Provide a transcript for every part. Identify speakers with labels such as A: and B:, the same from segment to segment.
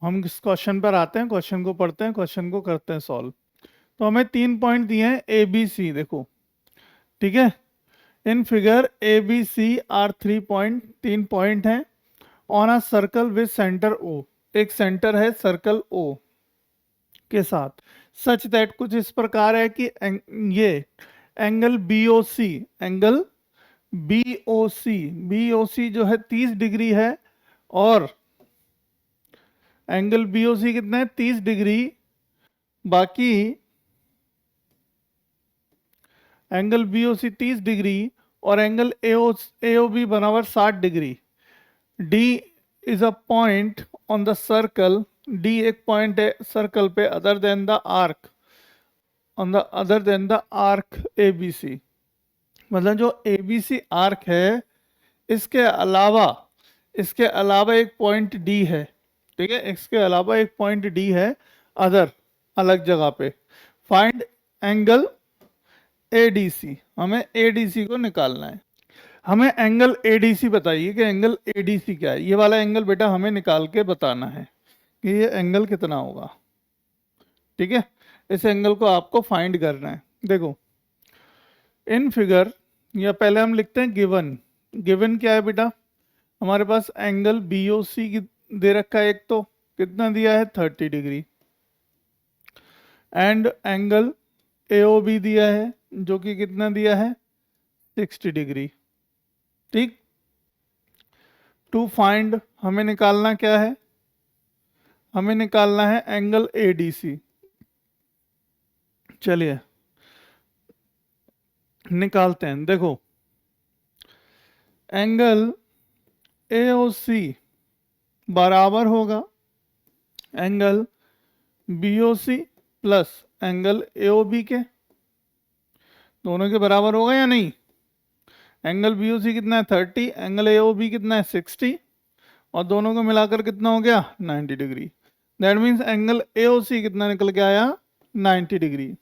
A: हम इस क्वेश्चन पर आते हैं, क्वेश्चन को पढ़ते हैं, क्वेश्चन को करते हैं सॉल्व। तो हमें 3 पॉइंट दिए हैं ए बी सी, देखो ठीक है। In figure A B C are 3 point हैं on a circle with centre O. एक सेंटर है सर्कल ओ के साथ, सच दैट कुछ इस प्रकार है कि ये एंगल बी ओ सी, एंगल बी ओ सी, बी ओ सी जो है 30 डिग्री है, और एंगल बी ओ सी कितना है 30 डिग्री, बाकी angle B O C 30 degree और एंगल ए ओ बी बराबर 60 degree. D is a point on the circle, D एक पॉइंट है सर्कल पे other than the arc, on the other than the arc A B C. मतलब जो ए B सी arc है इसके अलावा, इसके अलावा एक पॉइंट डी है, ठीक है, इसके अलावा एक पॉइंट डी है अदर, अलग जगह पे। फाइंड एंगल एडीसी, हमें एडीसी को निकालना है। हमें एंगल एडीसी बताइए कि एंगल एडीसी क्या है। ये वाला एंगल बेटा हमें निकाल के बताना है कि ये एंगल कितना होगा, ठीक है। इस एंगल को आपको फाइंड करना है। देखो इन फिगर, या पहले हम लिखते हैं गिवन। गिवन क्या है बेटा, हमारे पास एंगल बी ओ सी दे रखा है, एक तो कितना दिया है 30 degree, and angle A O B दिया है जो कि कितना दिया है 60 डिग्री, ठीक। टू फाइंड हमें निकालना क्या है, हमें निकालना है एंगल ए डी सी। चलिए निकालते हैं। देखो एंगल ए ओ सी बराबर होगा angle B O C plus angle A O B के, दोनों के बराबर होगा या नहीं। एंगल बी ओ सी कितना है 30, एंगल ए ओ बी कितना है 60, और दोनों को मिलाकर कितना हो गया 90 degree. That means angle A O C कितना निकल के आया 90 डिग्री।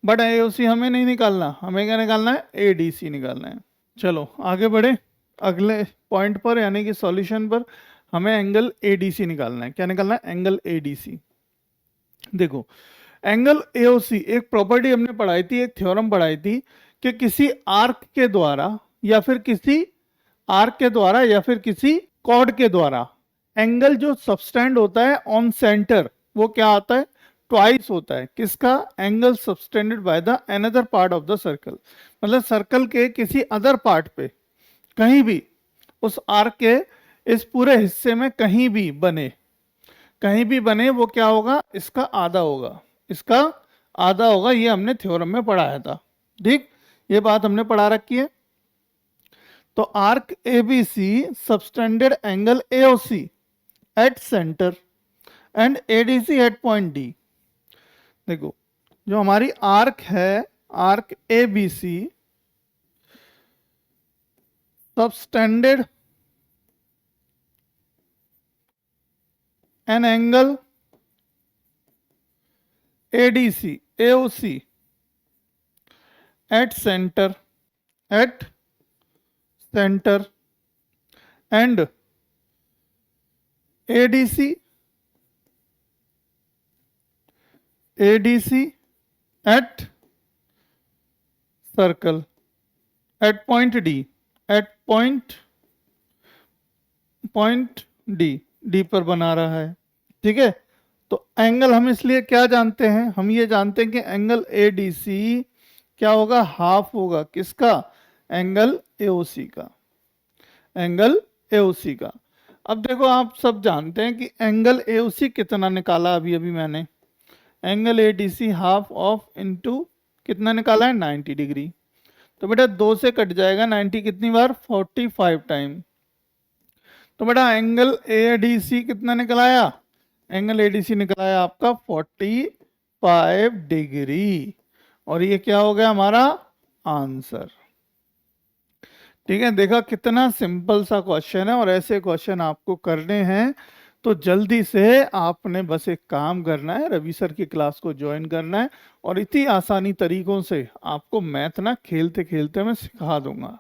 A: बट ए ओ सी हमें नहीं निकालना, हमें क्या निकालना है ए डी सी निकालना है। चलो आगे बढ़े अगले पॉइंट पर, यानी कि सॉल्यूशन पर। हमें एंगल ए डी सी निकालना है। क्या निकालना है, एंगल ए डी सी। देखो एंगल ए ओ सी, एक प्रॉपर्टी हमने पढ़ाई थी, एक थ्योरम पढ़ाई थी कि किसी आर्क के द्वारा या फिर किसी आर्क के द्वारा या फिर किसी कॉर्ड के द्वारा एंगल जो सबस्टेंड होता है ऑन सेंटर, वो क्या आता है ट्वाइस होता है। किसका, angle subtended by the another part of the circle. मतलब सर्कल के किसी अदर पार्ट पे कहीं भी, उस आर्क के इस पूरे हिस्से में कहीं भी बने, कहीं भी बने, वो क्या होगा, इसका आधा होगा, इसका आधा होगा। ये हमने थ्योरम में पढ़ाया था, ठीक, ये बात हमने पढ़ा रखी है। तो arc A B C subtended angle A O C at centre and A D C at point D. देखो जो हमारी आर्क है, arc A B C subtended an angle ADC AOC at center and ADC at circle at point D, at point D पर बना रहा है, ठीक है। तो एंगल हम इसलिए क्या जानते हैं, हम ये जानते हैं कि एंगल ADC क्या होगा, हाफ होगा किसका, एंगल AOC का, एंगल AOC का। अब देखो आप सब जानते हैं कि एंगल AOC कितना निकाला अभी अभी मैंने, angle ADC half of into कितना निकाला है 90 डिग्री। तो बेटा 2 से कट जाएगा 90 कितनी बार 45 टाइम। तो बेटा एंगल ADC कितना निकलाया, एंगल एडीसी निकला है आपका 45 डिग्री, और ये क्या हो गया हमारा आंसर, ठीक है। देखा कितना सिंपल सा क्वेश्चन है, और ऐसे क्वेश्चन आपको करने हैं तो जल्दी से आपने बस एक काम करना है, रवि सर की क्लास को ज्वाइन करना है, और इतनी आसानी तरीकों से आपको मैथ ना खेलते खेलते मैं सिखा दूंगा।